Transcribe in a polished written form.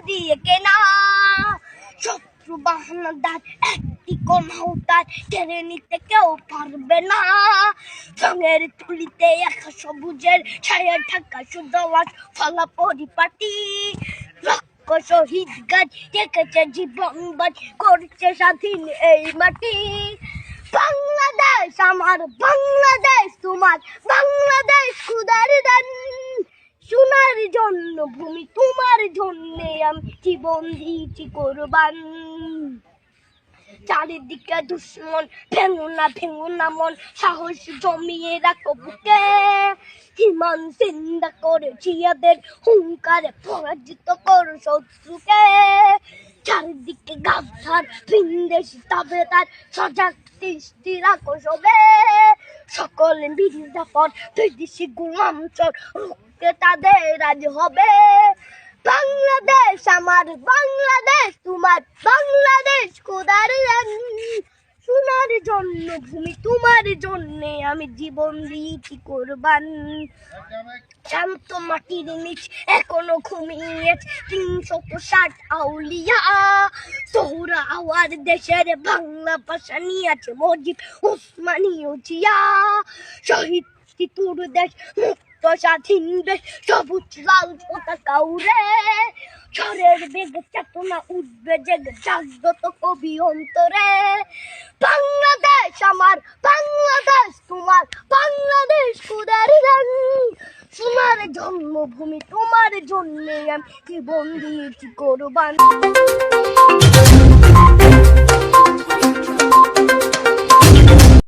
দিয়ে কেনা শত্রু বাহানাদার একটি কোনাও তার কেড়ে নিতে কেউ পারবে না রঙের তুলিতে একা সবুজের ছায়া ঢাকা শুদ্ধ ফলা পরিপাটি লক্ষ শহীদ গাছ রেখেছে জীবন বাজ করছে স্বাধীন এই মাটি বাংলাদেশ আমার বাংলাদেশ তোমার বাংলাদেশ খুদার দান সোনার জন্য ভূমি তোমার জন্য আমি জীবন দিয়েছি কোরবান চারিদিকে দুশ্মন ভেঙো না মন সাহস জমিয়ে রাখো বুকে হিমান চিন্তা করে জিয়াদের হুঙ্কারে পরাজিত করো শত্রুকে চারিদিকে গাদ্দার ভিনদেশি তাবেদার সজাগ দৃষ্টি রাখো সবে সকলে মির্জাফর বিদেশি গোলাম চোর রুখতে তাদের আজ হবে বাংলাদেশ আমার বাংলাদেশ তোমার বাংলাদেশ খোদার সোনার জন্য ভূমি তোমার জন্য আমি জীবন দিয়েছি কোরবান শান্ত মাটির নিচ এখনো ঘুমিয়ে 360 আউলিয়া সোহরা আওয়ার দেশের বাংলা ভাষা নিয়ে আছে মজিদ ওসমানী ও জিয়া শহীদ তোর দেশ মুক্ত স্বাধীন দেশ সবুজ লাল পতাকা উড়ে ঝড়ের বেগ চেতনা উঠবে জেগে জাগ্রত কবি অন্তরে বাংলাদেশ আমার বাংলাদেশ তোমার বাংলাদেশ খোদার গান সোনার জন্মভূমি তোমার জন্য আমি জীবন দিয়েছি কোরবান